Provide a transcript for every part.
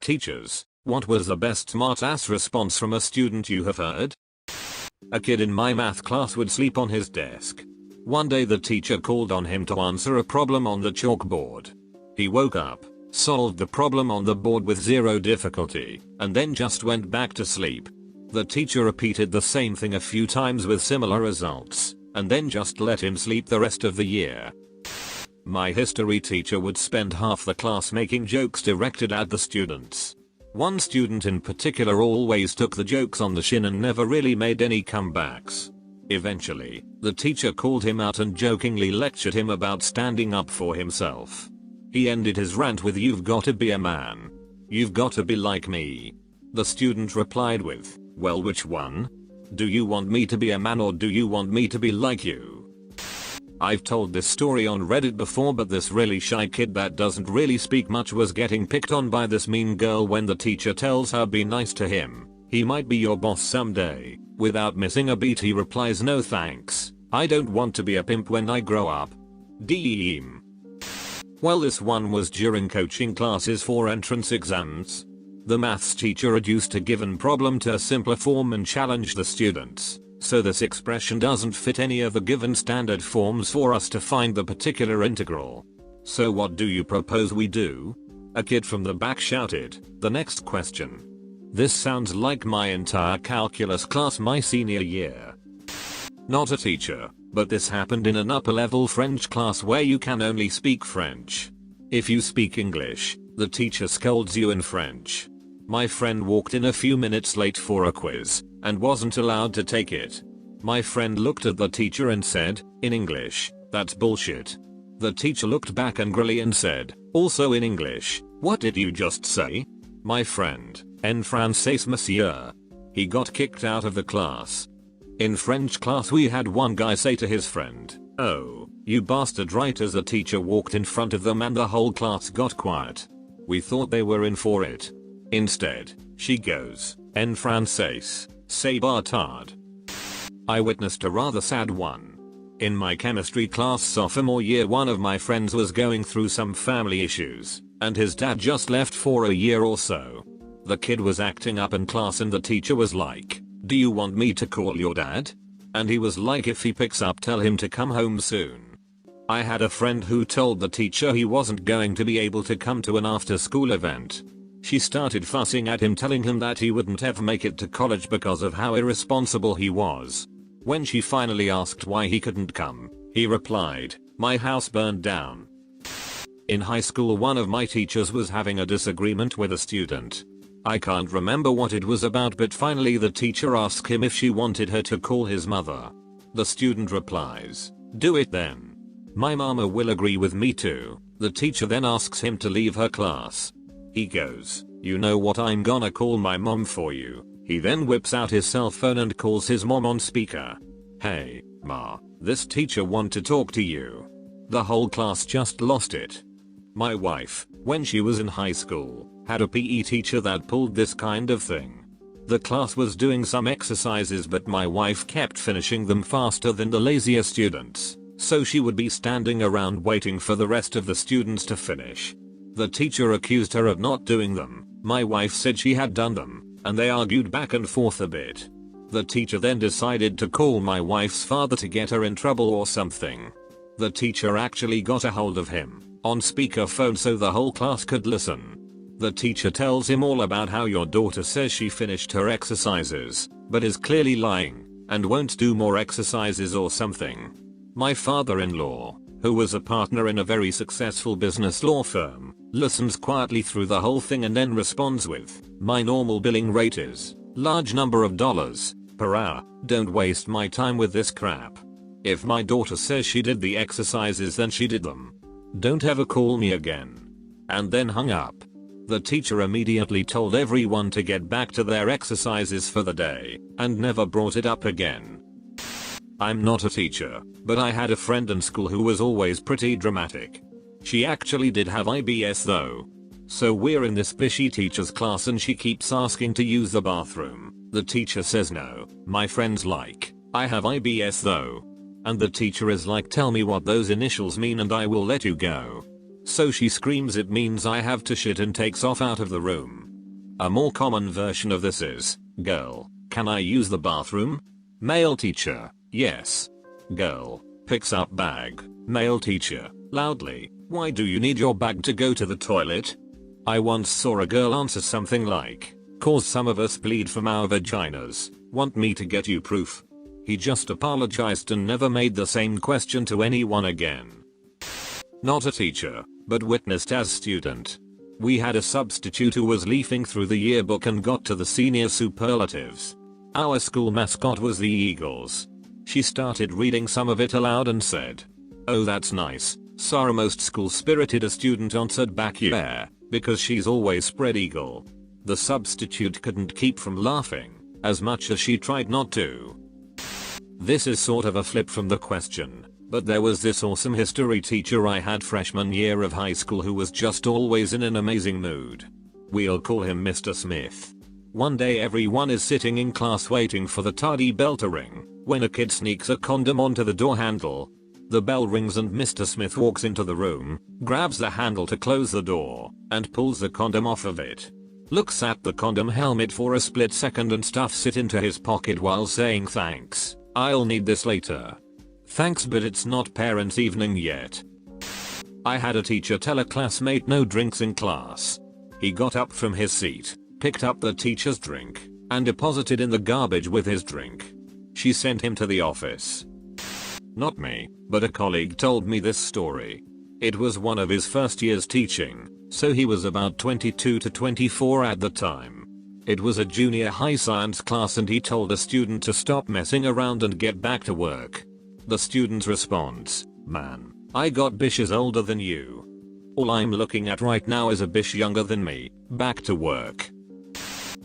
teachers, what was the best smartass response from a student you have heard? A kid in my math class would sleep on his desk. One day the teacher called on him to answer a problem on the chalkboard. He woke up, solved the problem on the board with zero difficulty, and then just went back to sleep. The teacher repeated the same thing a few times with similar results, and then just let him sleep the rest of the year. My history teacher would spend half the class making jokes directed at the students. One student in particular always took the jokes on the chin and never really made any comebacks. Eventually, the teacher called him out and jokingly lectured him about standing up for himself. He ended his rant with, "You've got to be a man. You've got to be like me." The student replied with, "Well, which one? Do you want me to be a man or do you want me to be like you?" I've told this story on Reddit before, but this really shy kid that doesn't really speak much was getting picked on by this mean girl when the teacher tells her be nice to him. He might be your boss someday. Without missing a beat he replies, "No thanks. I don't want to be a pimp when I grow up." Deem. Well, this one was during coaching classes for entrance exams. The maths teacher reduced a given problem to a simpler form and challenged the students. So this expression doesn't fit any of the given standard forms for us to find the particular integral. So what do you propose we do? A kid from the back shouted, "The next question." This sounds like my entire calculus class my senior year. Not a teacher, but this happened in an upper level French class where you can only speak French. If you speak English, the teacher scolds you in French. My friend walked in a few minutes late for a quiz and wasn't allowed to take it. My friend looked at the teacher and said, in English, "That's bullshit." The teacher looked back angrily and said, also in English, "What did you just say?" My friend, "En français monsieur." He got kicked out of the class. In French class we had one guy say to his friend, "Oh, you bastard," right as the teacher walked in front of them and the whole class got quiet. We thought they were in for it. Instead, she goes, "En français, c'est bâtard." I witnessed a rather sad one. In my chemistry class sophomore year, one of my friends was going through some family issues, and his dad just left for a year or so. The kid was acting up in class and the teacher was like, "Do you want me to call your dad?" And he was like, "If he picks up, tell him to come home soon." I had a friend who told the teacher he wasn't going to be able to come to an after-school event. She started fussing at him, telling him that he wouldn't ever make it to college because of how irresponsible he was. When she finally asked why he couldn't come, he replied, "My house burned down." In high school, one of my teachers was having a disagreement with a student. I can't remember what it was about, but finally the teacher asked him if she wanted her to call his mother. The student replies, "Do it then. My mama will agree with me too." The teacher then asks him to leave her class. He goes, "You know what, I'm gonna call my mom for you." He then whips out his cell phone and calls his mom on speaker. "Hey, ma, this teacher want to talk to you." The whole class just lost it. My wife, when she was in high school, had a PE teacher that pulled this kind of thing. The class was doing some exercises, but my wife kept finishing them faster than the lazier students, so she would be standing around waiting for the rest of the students to finish. The teacher accused her of not doing them. My wife said she had done them, and they argued back and forth a bit. The teacher then decided to call my wife's father to get her in trouble or something. The teacher actually got a hold of him on speakerphone so the whole class could listen. The teacher tells him all about how your daughter says she finished her exercises, but is clearly lying, and won't do more exercises or something. My father-in-law, who was a partner in a very successful business law firm, listens quietly through the whole thing and then responds with, "My normal billing rate is large number of dollars per hour. Don't waste my time with this crap. If my daughter says she did the exercises, then she did them. Don't ever call me again." And then hung up. The teacher immediately told everyone to get back to their exercises for the day, and never brought it up again. I'm not a teacher, but I had a friend in school who was always pretty dramatic. She actually did have IBS though. So we're in this fishy teacher's class and she keeps asking to use the bathroom. The teacher says no. My friend's like, "I have IBS though." And the teacher is like, "Tell me what those initials mean and I will let you go." So she screams, "It means I have to shit," and takes off out of the room. A more common version of this is, girl, can I use the bathroom? Male teacher, yes. Girl, picks up bag. Male teacher, loudly, why do you need your bag to go to the toilet? I once saw a girl answer something like, cause some of us bleed from our vaginas, want me to get you proof? He just apologized and never made the same question to anyone again. Not a teacher, but witnessed as student. We had a substitute who was leafing through the yearbook and got to the senior superlatives. Our school mascot was the Eagles. She started reading some of it aloud and said, "Oh, that's nice. Sorry, most school-spirited a student answered back, yeah, because she's always spread eagle." The substitute couldn't keep from laughing, as much as she tried not to. This is sort of a flip from the question, but there was this awesome history teacher I had freshman year of high school who was just always in an amazing mood. We'll call him Mr. Smith. One day everyone is sitting in class waiting for the tardy bell to ring, when a kid sneaks a condom onto the door handle. The bell rings and Mr. Smith walks into the room, grabs the handle to close the door, and pulls the condom off of it. Looks at the condom helmet for a split second and stuffs it into his pocket while saying, "Thanks, I'll need this later." Thanks, but it's not parents' evening yet. I had a teacher tell a classmate no drinks in class. He got up from his seat, picked up the teacher's drink, and deposited in the garbage with his drink. She sent him to the office. Not me, but a colleague told me this story. It was one of his first years teaching, so he was about 22 to 24 at the time. It was a junior high science class and he told a student to stop messing around and get back to work. The student's response, "Man, I got bitches older than you. All I'm looking at right now is a bitch younger than me, back to work."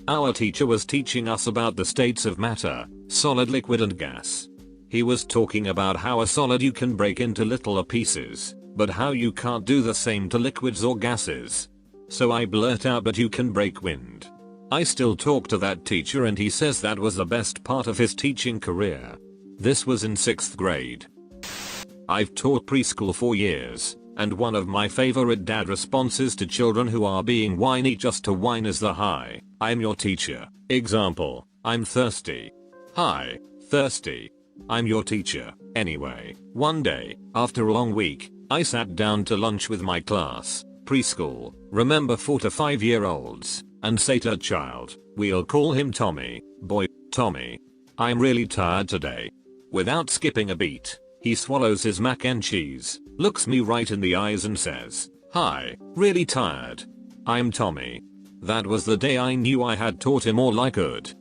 Our teacher was teaching us about the states of matter, solid, liquid and gas. He was talking about how a solid you can break into littler pieces, but how you can't do the same to liquids or gases. So I blurt out, "But you can break wind." I still talk to that teacher and he says that was the best part of his teaching career. This was in 6th grade. I've taught preschool for years, and one of my favorite dad responses to children who are being whiny just to whine is the "Hi, I'm your teacher." Example, "I'm thirsty." "Hi, thirsty. I'm your teacher." Anyway, one day, after a long week, I sat down to lunch with my class, preschool, remember 4 to 5-year-olds, and say to a child, we'll call him Tommy, "Boy, Tommy, I'm really tired today." Without skipping a beat, he swallows his mac and cheese, looks me right in the eyes and says, "Hi, really tired. I'm Tommy." That was the day I knew I had taught him all I could.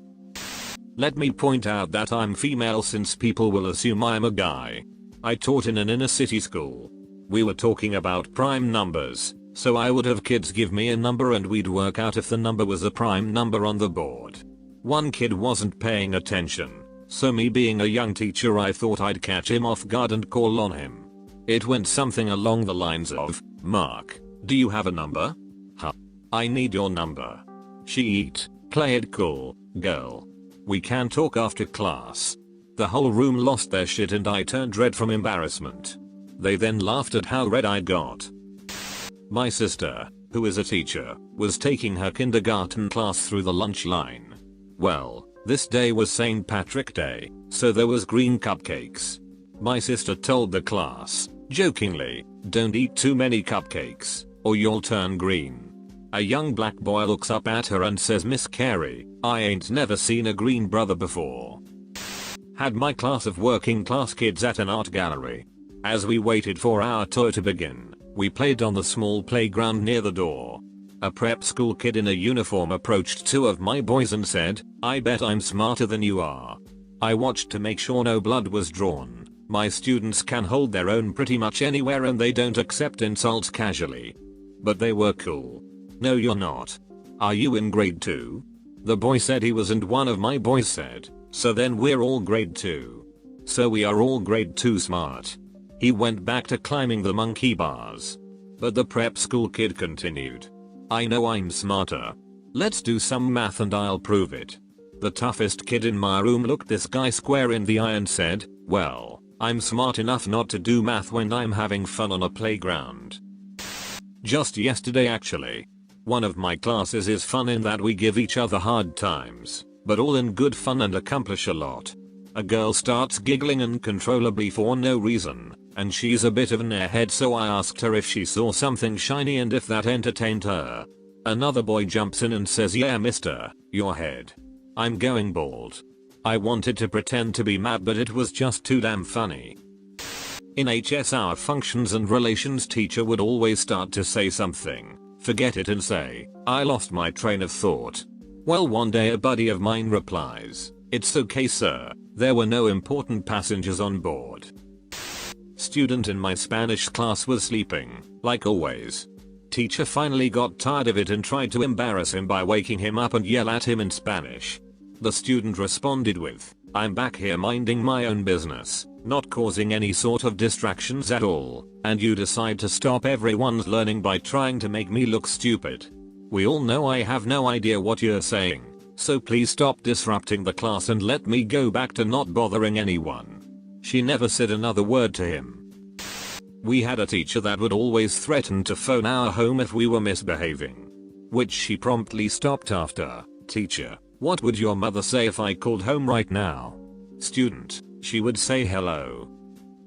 Let me point out that I'm female since people will assume I'm a guy. I taught in an inner city school. We were talking about prime numbers, so I would have kids give me a number and we'd work out if the number was a prime number on the board. One kid wasn't paying attention, so me being a young teacher I thought I'd catch him off guard and call on him. It went something along the lines of, "Mark, do you have a number? Huh. I need your number." She eat, play it cool, girl. We can talk after class. The whole room lost their shit and I turned red from embarrassment. They then laughed at how red I got. My sister, who is a teacher, was taking her kindergarten class through the lunch line. Well, this day was St. Patrick's Day, so there was green cupcakes. My sister told the class, jokingly, "Don't eat too many cupcakes, or you'll turn green." A young black boy looks up at her and says, "Miss Carey, I ain't never seen a green brother before." Had my class of working class kids at an art gallery. As we waited for our tour to begin, we played on the small playground near the door. A prep school kid in a uniform approached 2 of my boys and said, "I bet I'm smarter than you are." I watched to make sure no blood was drawn. My students can hold their own pretty much anywhere and they don't accept insults casually. But they were cool. "No, you're not. Are you in grade 2? The boy said he was and one of my boys said, "So then we're all grade 2. So we are all grade 2 smart." He went back to climbing the monkey bars. But the prep school kid continued, "I know I'm smarter. Let's do some math and I'll prove it." The toughest kid in my room looked this guy square in the eye and said, "Well, I'm smart enough not to do math when I'm having fun on a playground." Just yesterday actually. One of my classes is fun in that we give each other hard times, but all in good fun and accomplish a lot. A girl starts giggling uncontrollably for no reason, and she's a bit of an airhead, so I asked her if she saw something shiny and if that entertained her. Another boy jumps in and says, "Yeah mister, your head. I'm going bald." I wanted to pretend to be mad, but it was just too damn funny. In HS, our functions and relations teacher would always start to say something, forget it and say, "I lost my train of thought." Well, one day a buddy of mine replies, "It's okay sir, there were no important passengers on board." Student in my Spanish class was sleeping, like always. Teacher finally got tired of it and tried to embarrass him by waking him up and yell at him in Spanish. The student responded with, "I'm back here minding my own business, not causing any sort of distractions at all, and you decide to stop everyone's learning by trying to make me look stupid. We all know I have no idea what you're saying, so please stop disrupting the class and let me go back to not bothering anyone." She never said another word to him. We had a teacher that would always threaten to phone our home if we were misbehaving, which she promptly stopped after. Teacher, what would your mother say if I called home right now? Student, she would say hello.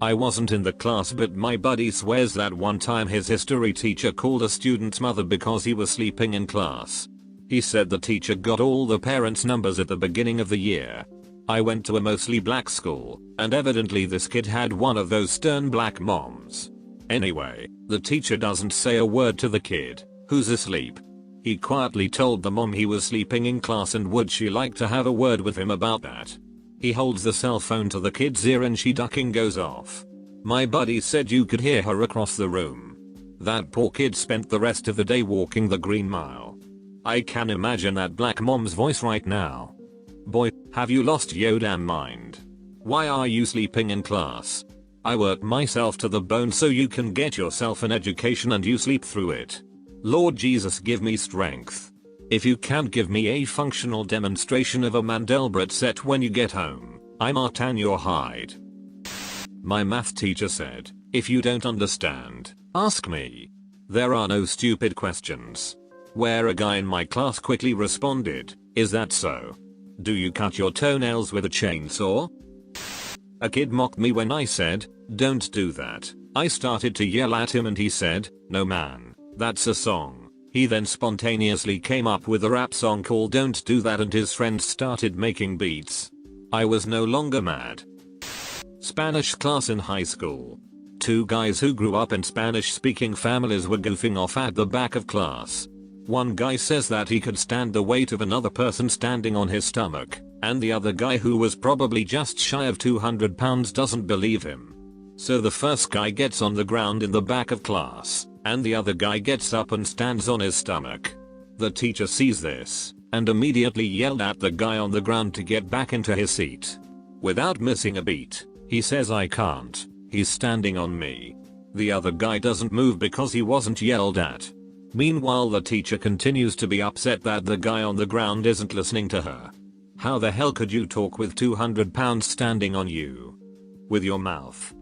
I wasn't in the class, but my buddy swears that one time his history teacher called a student's mother because he was sleeping in class. He said the teacher got all the parents' numbers at the beginning of the year. I went to a mostly black school, and evidently this kid had one of those stern black moms. Anyway, the teacher doesn't say a word to the kid, who's asleep. He quietly told the mom he was sleeping in class and would she like to have a word with him about that. He holds the cell phone to the kid's ear and she ducking goes off. My buddy said you could hear her across the room. That poor kid spent the rest of the day walking the Green Mile. I can imagine that black mom's voice right now. Boy, have you lost your damn mind? Why are you sleeping in class? I work myself to the bone so you can get yourself an education and you sleep through it. Lord Jesus, give me strength. If you can't give me a functional demonstration of a Mandelbrot set when you get home, I martin your hide. My math teacher said, if you don't understand, ask me. There are no stupid questions. Where a guy in my class quickly responded, is that so? Do you cut your toenails with a chainsaw? A kid mocked me when I said, don't do that. I started to yell at him and he said, no man, that's a song. He then spontaneously came up with a rap song called Don't Do That and his friends started making beats. I was no longer mad. Spanish class in high school. Two guys who grew up in Spanish speaking families were goofing off at the back of class. One guy says that he could stand the weight of another person standing on his stomach, and the other guy, who was probably just shy of 200 pounds, doesn't believe him. So the first guy gets on the ground in the back of class, and the other guy gets up and stands on his stomach. The teacher sees this, and immediately yelled at the guy on the ground to get back into his seat. Without missing a beat, he says, I can't, he's standing on me. The other guy doesn't move because he wasn't yelled at. Meanwhile, the teacher continues to be upset that the guy on the ground isn't listening to her. How the hell could you talk with 200 pounds standing on you? With your mouth.